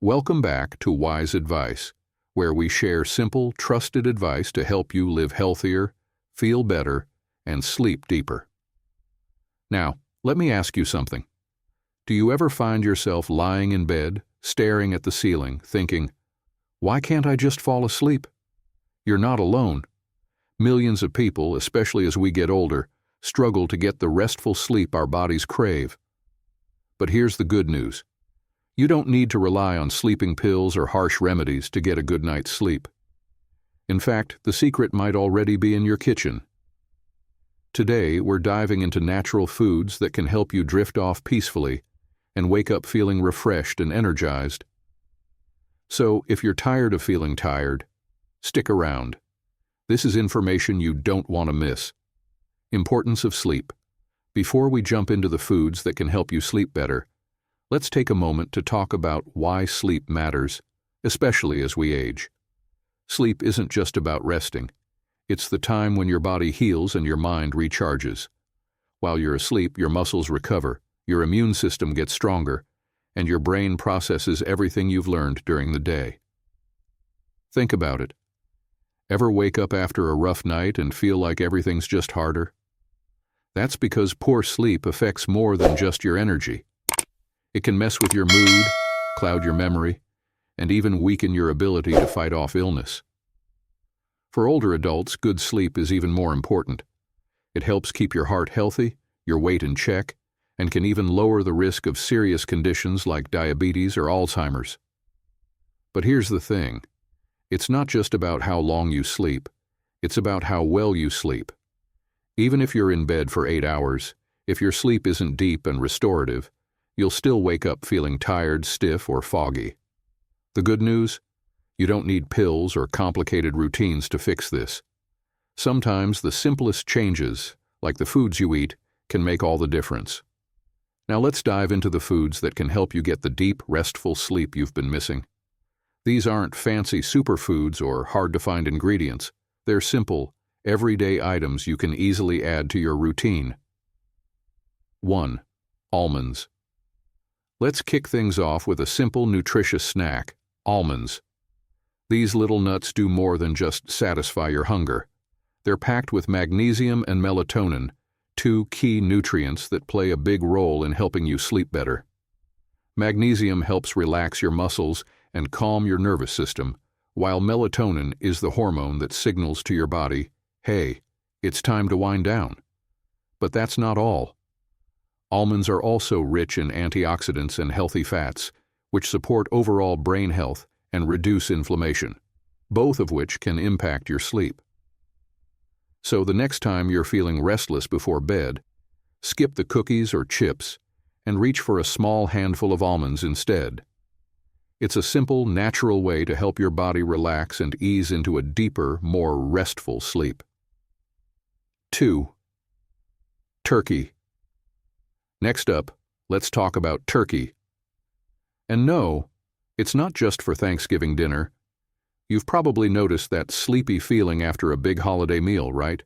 Welcome back to Wise Advice, where we share simple, trusted advice to help you live healthier, feel better, and sleep deeper. Now, let me ask you something. Do you ever find yourself lying in bed, staring at the ceiling, thinking, "Why can't I just fall asleep?" You're not alone. Millions of people, especially as we get older, struggle to get the restful sleep our bodies crave. But here's the good news. You don't need to rely on sleeping pills or harsh remedies to get a good night's sleep. In fact, the secret might already be in your kitchen. Today, we're diving into natural foods that can help you drift off peacefully and wake up feeling refreshed and energized. So, if you're tired of feeling tired, stick around. This is information you don't want to miss. Importance of sleep. Before we jump into the foods that can help you sleep better, let's take a moment to talk about why sleep matters, especially as we age. Sleep isn't just about resting. It's the time when your body heals and your mind recharges. While you're asleep, your muscles recover, your immune system gets stronger, and your brain processes everything you've learned during the day. Think about it. Ever wake up after a rough night and feel like everything's just harder? That's because poor sleep affects more than just your energy. It can mess with your mood, cloud your memory, and even weaken your ability to fight off illness. For older adults, good sleep is even more important. It helps keep your heart healthy, your weight in check, and can even lower the risk of serious conditions like diabetes or Alzheimer's. But here's the thing. It's not just about how long you sleep. It's about how well you sleep. Even if you're in bed for 8 hours, if your sleep isn't deep and restorative, you'll still wake up feeling tired, stiff, or foggy. The good news? You don't need pills or complicated routines to fix this. Sometimes the simplest changes, like the foods you eat, can make all the difference. Now let's dive into the foods that can help you get the deep, restful sleep you've been missing. These aren't fancy superfoods or hard-to-find ingredients. They're simple, everyday items you can easily add to your routine. 1. Almonds. Let's kick things off with a simple, nutritious snack, almonds. These little nuts do more than just satisfy your hunger. They're packed with magnesium and melatonin, two key nutrients that play a big role in helping you sleep better. Magnesium helps relax your muscles and calm your nervous system, while melatonin is the hormone that signals to your body, "Hey, it's time to wind down." But that's not all. Almonds are also rich in antioxidants and healthy fats, which support overall brain health and reduce inflammation, both of which can impact your sleep. So the next time you're feeling restless before bed, skip the cookies or chips and reach for a small handful of almonds instead. It's a simple, natural way to help your body relax and ease into a deeper, more restful sleep. 2. Turkey. Next up, let's talk about turkey. And no, it's not just for Thanksgiving dinner. You've probably noticed that sleepy feeling after a big holiday meal, right?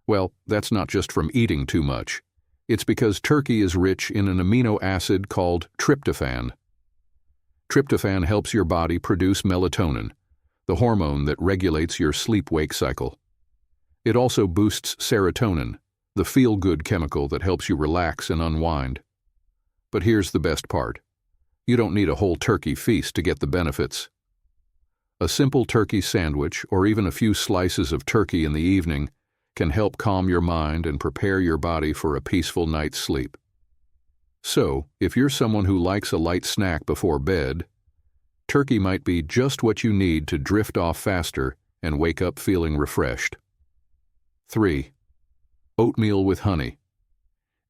Well, that's not just from eating too much. It's because turkey is rich in an amino acid called tryptophan. Tryptophan helps your body produce melatonin, the hormone that regulates your sleep-wake cycle. It also boosts serotonin, the feel-good chemical that helps you relax and unwind. But here's the best part. You don't need a whole turkey feast to get the benefits. A simple turkey sandwich, or even a few slices of turkey in the evening, can help calm your mind and prepare your body for a peaceful night's sleep. So, if you're someone who likes a light snack before bed, turkey might be just what you need to drift off faster and wake up feeling refreshed. 3. Oatmeal with honey.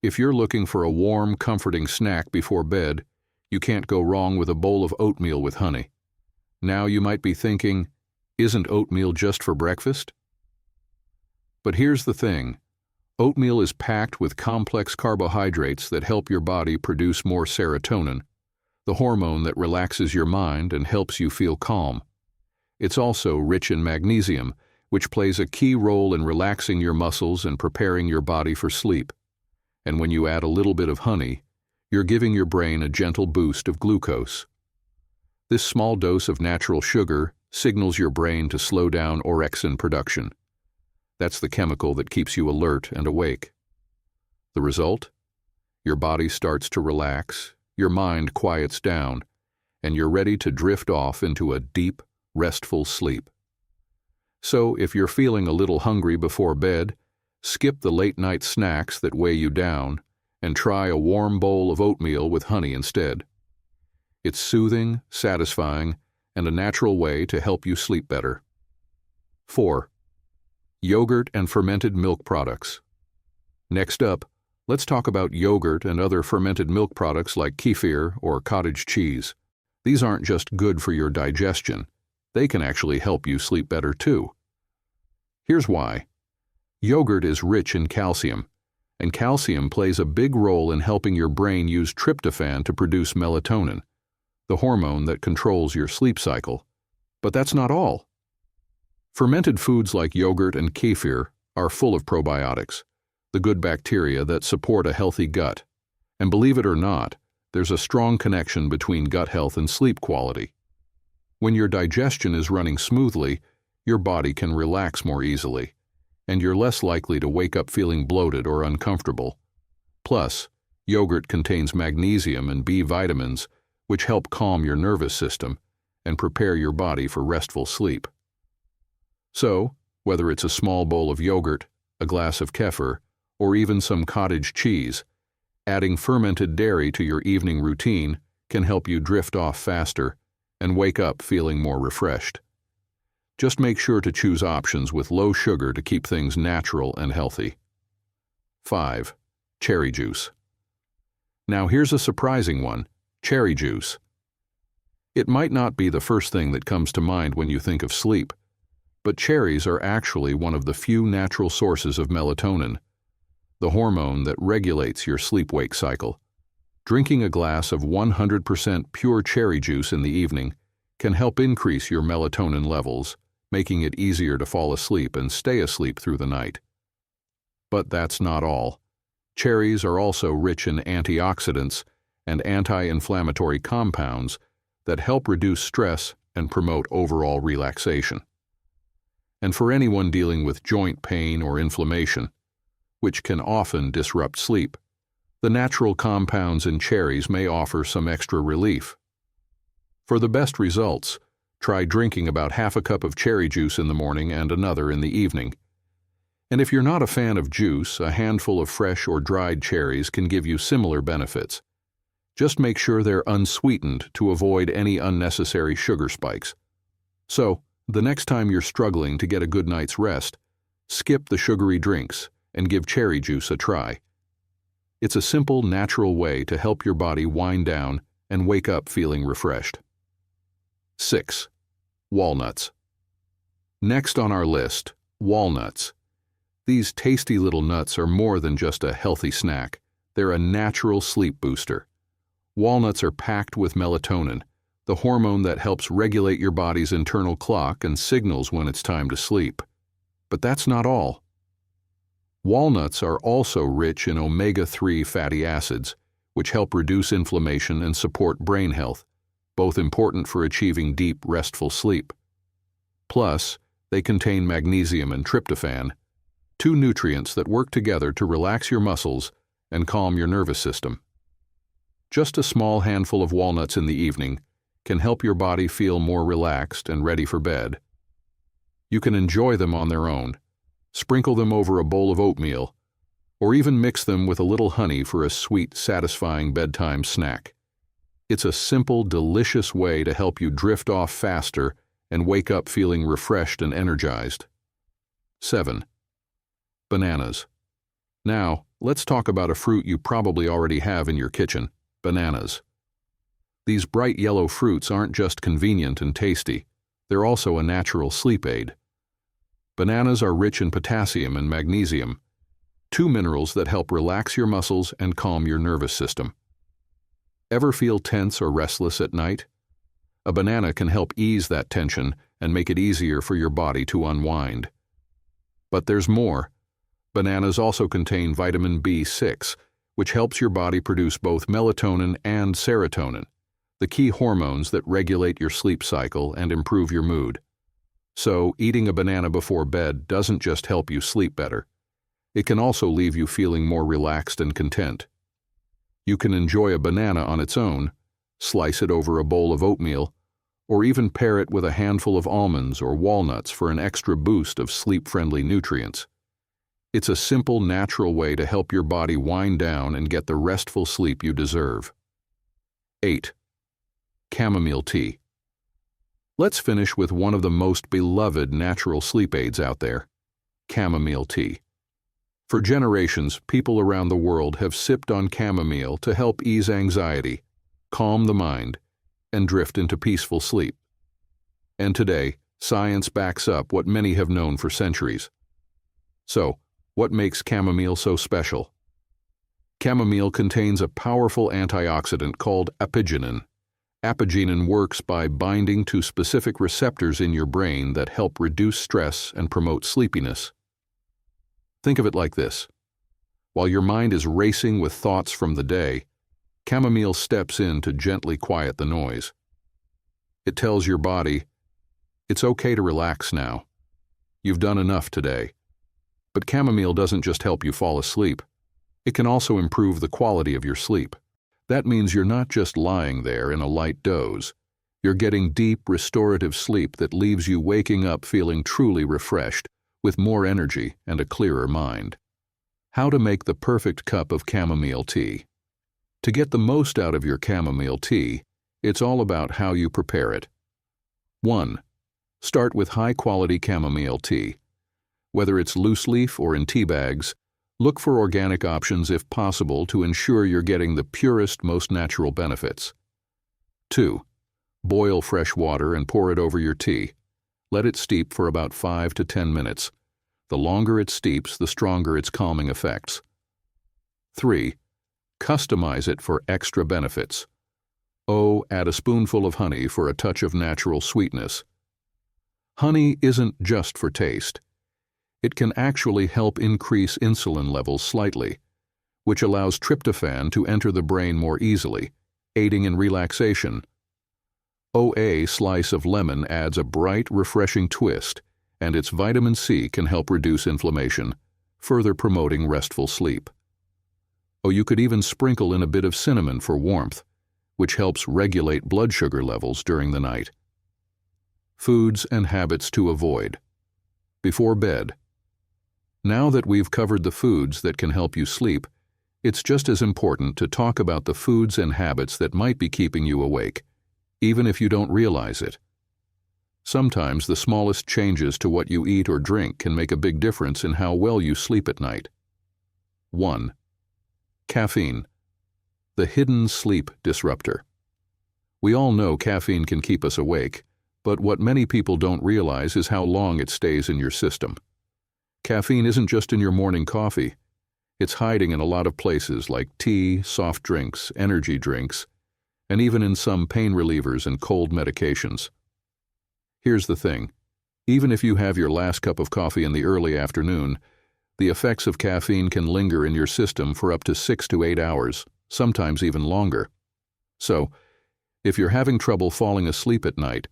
If you're looking for a warm, comforting snack before bed, you can't go wrong with a bowl of oatmeal with honey. Now you might be thinking, isn't oatmeal just for breakfast? But here's the thing. Oatmeal is packed with complex carbohydrates that help your body produce more serotonin, the hormone that relaxes your mind and helps you feel calm. It's also rich in magnesium, which plays a key role in relaxing your muscles and preparing your body for sleep. And when you add a little bit of honey, you're giving your brain a gentle boost of glucose. This small dose of natural sugar signals your brain to slow down orexin production. That's the chemical that keeps you alert and awake. The result? Your body starts to relax, your mind quiets down, and you're ready to drift off into a deep, restful sleep. So, if you're feeling a little hungry before bed, skip the late-night snacks that weigh you down and try a warm bowl of oatmeal with honey instead. It's soothing, satisfying, and a natural way to help you sleep better. 4. Yogurt and fermented milk products. Next up, let's talk about yogurt and other fermented milk products like kefir or cottage cheese. These aren't just good for your digestion, they can actually help you sleep better too. Here's why. Yogurt is rich in calcium, and calcium plays a big role in helping your brain use tryptophan to produce melatonin, the hormone that controls your sleep cycle. But that's not all. Fermented foods like yogurt and kefir are full of probiotics, the good bacteria that support a healthy gut. And believe it or not, there's a strong connection between gut health and sleep quality. When your digestion is running smoothly, your body can relax more easily, and you're less likely to wake up feeling bloated or uncomfortable. Plus, yogurt contains magnesium and B vitamins, which help calm your nervous system and prepare your body for restful sleep. So, whether it's a small bowl of yogurt, a glass of kefir, or even some cottage cheese, adding fermented dairy to your evening routine can help you drift off faster and wake up feeling more refreshed. Just make sure to choose options with low sugar to keep things natural and healthy. 5. Cherry juice. Now here's a surprising one. Cherry juice. It might not be the first thing that comes to mind when you think of sleep, but cherries are actually one of the few natural sources of melatonin, the hormone that regulates your sleep-wake cycle. Drinking a glass of 100% pure cherry juice in the evening can help increase your melatonin levels, making it easier to fall asleep and stay asleep through the night. But that's not all. Cherries are also rich in antioxidants and anti-inflammatory compounds that help reduce stress and promote overall relaxation. And for anyone dealing with joint pain or inflammation, which can often disrupt sleep, the natural compounds in cherries may offer some extra relief. For the best results, try drinking about half a cup of cherry juice in the morning and another in the evening. And if you're not a fan of juice, a handful of fresh or dried cherries can give you similar benefits. Just make sure they're unsweetened to avoid any unnecessary sugar spikes. So, the next time you're struggling to get a good night's rest, skip the sugary drinks and give cherry juice a try. It's a simple, natural way to help your body wind down and wake up feeling refreshed. 6. Walnuts. Next on our list, walnuts. These tasty little nuts are more than just a healthy snack. They're a natural sleep booster. Walnuts are packed with melatonin, the hormone that helps regulate your body's internal clock and signals when it's time to sleep. But that's not all. Walnuts are also rich in omega-3 fatty acids, which help reduce inflammation and support brain health, both important for achieving deep, restful sleep. Plus, they contain magnesium and tryptophan, two nutrients that work together to relax your muscles and calm your nervous system. Just a small handful of walnuts in the evening can help your body feel more relaxed and ready for bed. You can enjoy them on their own, sprinkle them over a bowl of oatmeal, or even mix them with a little honey for a sweet, satisfying bedtime snack. It's a simple, delicious way to help you drift off faster and wake up feeling refreshed and energized. 7. Bananas. Now, let's talk about a fruit you probably already have in your kitchen, bananas. These bright yellow fruits aren't just convenient and tasty, they're also a natural sleep aid. Bananas are rich in potassium and magnesium, two minerals that help relax your muscles and calm your nervous system. Ever feel tense or restless at night? A banana can help ease that tension and make it easier for your body to unwind. But there's more. Bananas also contain vitamin B6, which helps your body produce both melatonin and serotonin, the key hormones that regulate your sleep cycle and improve your mood. So, eating a banana before bed doesn't just help you sleep better. It can also leave you feeling more relaxed and content. You can enjoy a banana on its own, slice it over a bowl of oatmeal, or even pair it with a handful of almonds or walnuts for an extra boost of sleep-friendly nutrients. It's a simple, natural way to help your body wind down and get the restful sleep you deserve. 8. Chamomile tea. Let's finish with one of the most beloved natural sleep aids out there, chamomile tea. For generations, people around the world have sipped on chamomile to help ease anxiety, calm the mind, and drift into peaceful sleep. And today, science backs up what many have known for centuries. So, what makes chamomile so special? Chamomile contains a powerful antioxidant called apigenin. Apigenin works by binding to specific receptors in your brain that help reduce stress and promote sleepiness. Think of it like this. While your mind is racing with thoughts from the day, chamomile steps in to gently quiet the noise. It tells your body, it's okay to relax now. You've done enough today. But chamomile doesn't just help you fall asleep. It can also improve the quality of your sleep. That means you're not just lying there in a light doze. You're getting deep, restorative sleep that leaves you waking up feeling truly refreshed, with more energy and a clearer mind. How to make the perfect cup of chamomile tea. To get the most out of your chamomile tea, it's all about how you prepare it. 1. Start with high-quality chamomile tea. Whether it's loose leaf or in tea bags, look for organic options if possible to ensure you're getting the purest, most natural benefits. 2. Boil fresh water and pour it over your tea. Let it steep for about 5 to 10 minutes. The longer it steeps, the stronger its calming effects. 3. Customize it for extra benefits. Add a spoonful of honey for a touch of natural sweetness. Honey isn't just for taste. It can actually help increase insulin levels slightly, which allows tryptophan to enter the brain more easily, aiding in relaxation. A slice of lemon adds a bright, refreshing twist, and its vitamin C can help reduce inflammation, further promoting restful sleep. You could even sprinkle in a bit of cinnamon for warmth, which helps regulate blood sugar levels during the night. Foods and habits to avoid. Before bed. Now that we've covered the foods that can help you sleep, it's just as important to talk about the foods and habits that might be keeping you awake, even if you don't realize it. Sometimes the smallest changes to what you eat or drink can make a big difference in how well you sleep at night. 1. Caffeine, the hidden sleep disruptor. We all know caffeine can keep us awake, but what many people don't realize is how long it stays in your system. Caffeine isn't just in your morning coffee. It's hiding in a lot of places like tea, soft drinks, energy drinks, and even in some pain relievers and cold medications. Here's the thing. Even if you have your last cup of coffee in the early afternoon, the effects of caffeine can linger in your system for up to 6 to 8 hours, sometimes even longer. So, if you're having trouble falling asleep at night,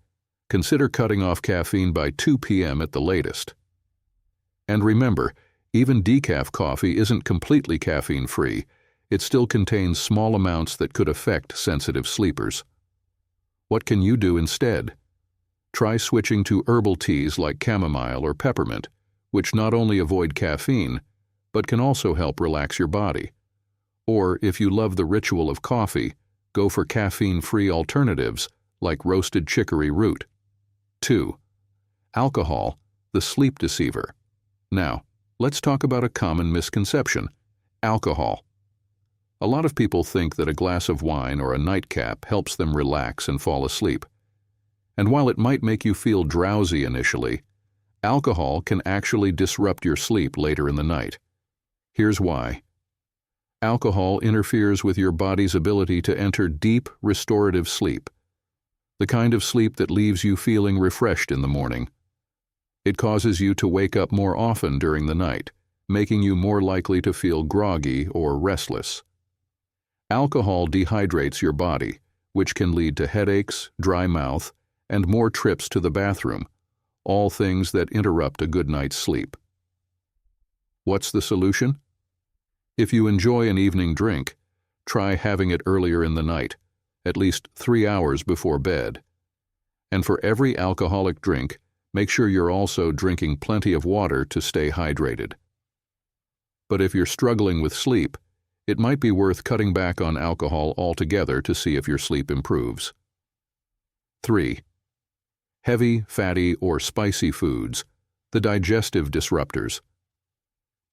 consider cutting off caffeine by 2 p.m. at the latest. And remember, even decaf coffee isn't completely caffeine-free. It still contains small amounts that could affect sensitive sleepers. What can you do instead? Try switching to herbal teas like chamomile or peppermint, which not only avoid caffeine, but can also help relax your body. Or, if you love the ritual of coffee, go for caffeine-free alternatives like roasted chicory root. 2. Alcohol, the sleep deceiver. Now, let's talk about a common misconception: alcohol. A lot of people think that a glass of wine or a nightcap helps them relax and fall asleep. And while it might make you feel drowsy initially, alcohol can actually disrupt your sleep later in the night. Here's why. Alcohol interferes with your body's ability to enter deep, restorative sleep, the kind of sleep that leaves you feeling refreshed in the morning. It causes you to wake up more often during the night, making you more likely to feel groggy or restless. Alcohol dehydrates your body, which can lead to headaches, dry mouth, and more trips to the bathroom, all things that interrupt a good night's sleep. What's the solution? If you enjoy an evening drink, try having it earlier in the night, at least 3 hours before bed. And for every alcoholic drink, make sure you're also drinking plenty of water to stay hydrated. But if you're struggling with sleep, it might be worth cutting back on alcohol altogether to see if your sleep improves. 3. Heavy, fatty, or spicy foods, the digestive disruptors.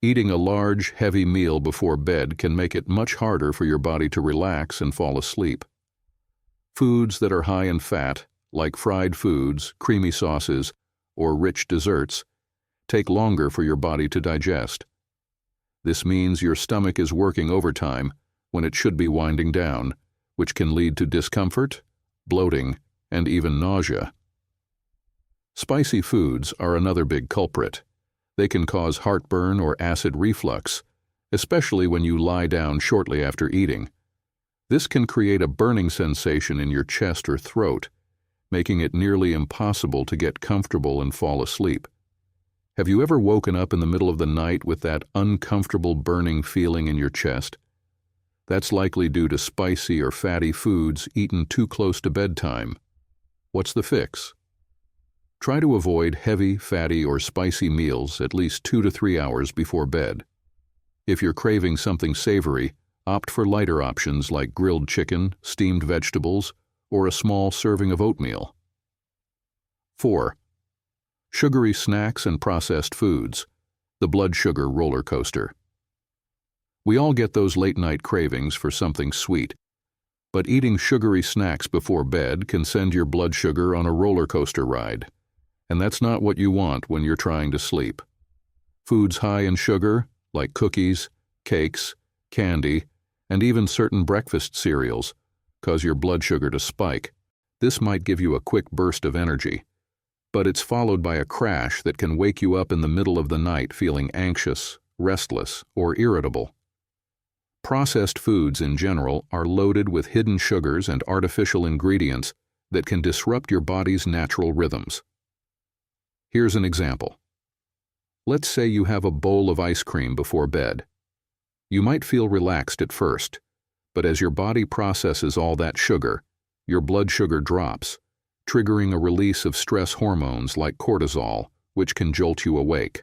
Eating a large, heavy meal before bed can make it much harder for your body to relax and fall asleep. Foods that are high in fat, like fried foods, creamy sauces, or rich desserts, take longer for your body to digest. This means your stomach is working overtime when it should be winding down, which can lead to discomfort, bloating, and even nausea. Spicy foods are another big culprit. They can cause heartburn or acid reflux, especially when you lie down shortly after eating. This can create a burning sensation in your chest or throat, making it nearly impossible to get comfortable and fall asleep. Have you ever woken up in the middle of the night with that uncomfortable burning feeling in your chest? That's likely due to spicy or fatty foods eaten too close to bedtime. What's the fix? Try to avoid heavy, fatty, or spicy meals at least 2 to 3 hours before bed. If you're craving something savory, opt for lighter options like grilled chicken, steamed vegetables, or a small serving of oatmeal. 4. Sugary snacks and processed foods, the blood sugar roller coaster. We all get those late-night cravings for something sweet, but eating sugary snacks before bed can send your blood sugar on a roller coaster ride, and that's not what you want when you're trying to sleep. Foods high in sugar, like cookies, cakes, candy, and even certain breakfast cereals, cause your blood sugar to spike. This might give you a quick burst of energy, but it's followed by a crash that can wake you up in the middle of the night feeling anxious, restless, or irritable. Processed foods in general are loaded with hidden sugars and artificial ingredients that can disrupt your body's natural rhythms. Here's an example. Let's say you have a bowl of ice cream before bed. You might feel relaxed at first, but as your body processes all that sugar, your blood sugar drops, triggering a release of stress hormones like cortisol, which can jolt you awake.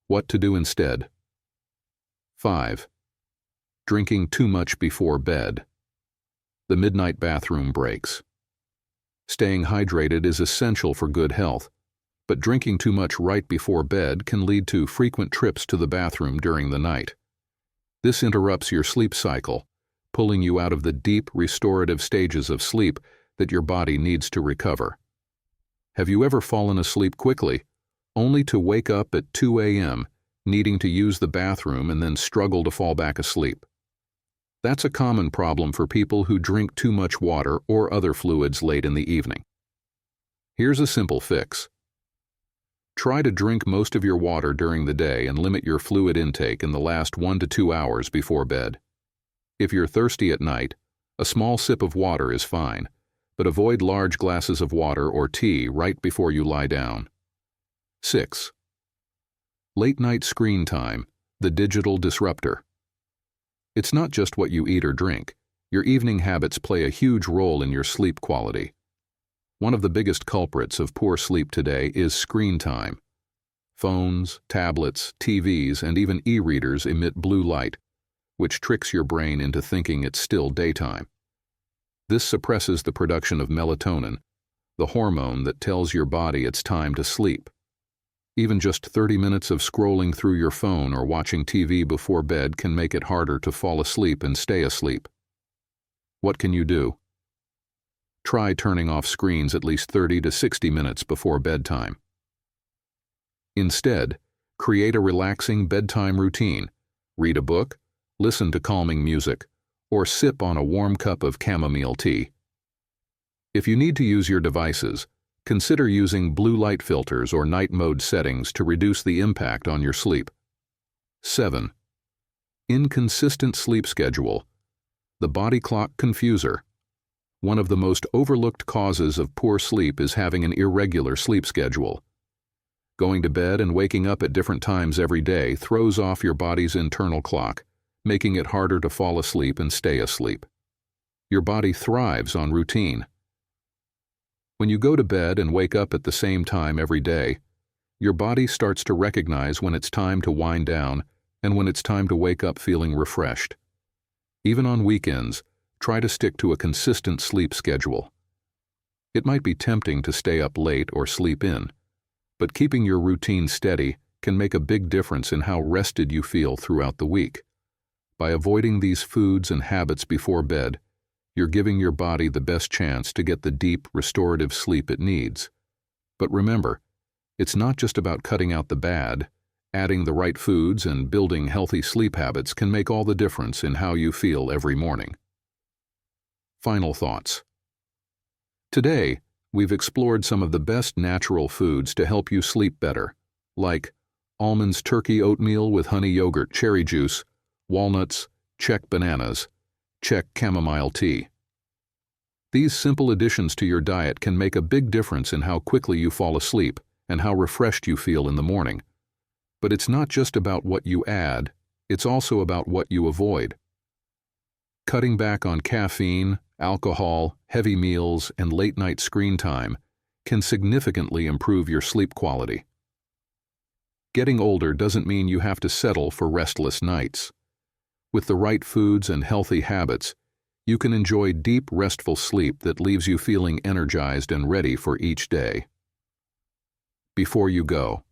What to do instead? 5. Drinking too much before bed. The midnight bathroom breaks. Staying hydrated is essential for good health, but drinking too much right before bed can lead to frequent trips to the bathroom during the night. This interrupts your sleep cycle, pulling you out of the deep, restorative stages of sleep that your body needs to recover. Have you ever fallen asleep quickly, only to wake up at 2 a.m., needing to use the bathroom and then struggle to fall back asleep? That's a common problem for people who drink too much water or other fluids late in the evening. Here's a simple fix. Try to drink most of your water during the day and limit your fluid intake in the last 1 to 2 hours before bed. If you're thirsty at night, a small sip of water is fine, but avoid large glasses of water or tea right before you lie down. 6. Late-night screen time, the digital disruptor. It's not just what you eat or drink. Your evening habits play a huge role in your sleep quality. One of the biggest culprits of poor sleep today is screen time. Phones, tablets, TVs, and even e-readers emit blue light, which tricks your brain into thinking it's still daytime. This suppresses the production of melatonin, the hormone that tells your body it's time to sleep. Even just 30 minutes of scrolling through your phone or watching TV before bed can make it harder to fall asleep and stay asleep. What can you do? Try turning off screens at least 30 to 60 minutes before bedtime. Instead, create a relaxing bedtime routine. Read a book, listen to calming music, or sip on a warm cup of chamomile tea. If you need to use your devices, consider using blue light filters or night mode settings to reduce the impact on your sleep. 7. Inconsistent sleep schedule, the body clock confuser. One of the most overlooked causes of poor sleep is having an irregular sleep schedule. Going to bed and waking up at different times every day throws off your body's internal clock, making it harder to fall asleep and stay asleep. Your body thrives on routine. When you go to bed and wake up at the same time every day, your body starts to recognize when it's time to wind down and when it's time to wake up feeling refreshed. Even on weekends, try to stick to a consistent sleep schedule. It might be tempting to stay up late or sleep in, but keeping your routine steady can make a big difference in how rested you feel throughout the week. By avoiding these foods and habits before bed, you're giving your body the best chance to get the deep, restorative sleep it needs. But remember, it's not just about cutting out the bad. Adding the right foods and building healthy sleep habits can make all the difference in how you feel every morning. Final thoughts. Today, we've explored some of the best natural foods to help you sleep better, like almonds turkey oatmeal with honey yogurt cherry juice, walnuts, check bananas, check chamomile tea. These simple additions to your diet can make a big difference in how quickly you fall asleep and how refreshed you feel in the morning. But it's not just about what you add, it's also about what you avoid. Cutting back on caffeine, alcohol, heavy meals, and late-night screen time can significantly improve your sleep quality. Getting older doesn't mean you have to settle for restless nights. With the right foods and healthy habits, you can enjoy deep, restful sleep that leaves you feeling energized and ready for each day. Before you go,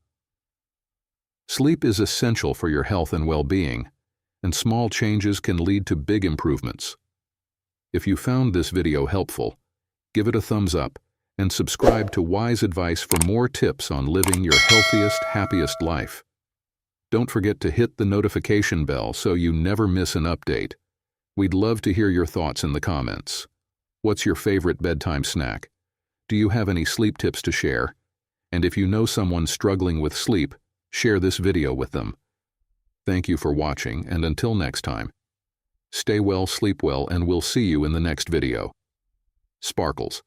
sleep is essential for your health and well-being, and small changes can lead to big improvements. If you found this video helpful, give it a thumbs up and subscribe to Wise Advice for more tips on living your healthiest, happiest life. Don't forget to hit the notification bell so you never miss an update. We'd love to hear your thoughts in the comments. What's your favorite bedtime snack? Do you have any sleep tips to share? And if you know someone struggling with sleep, share this video with them. Thank you for watching, and until next time, stay well, sleep well, and we'll see you in the next video. Sparkles.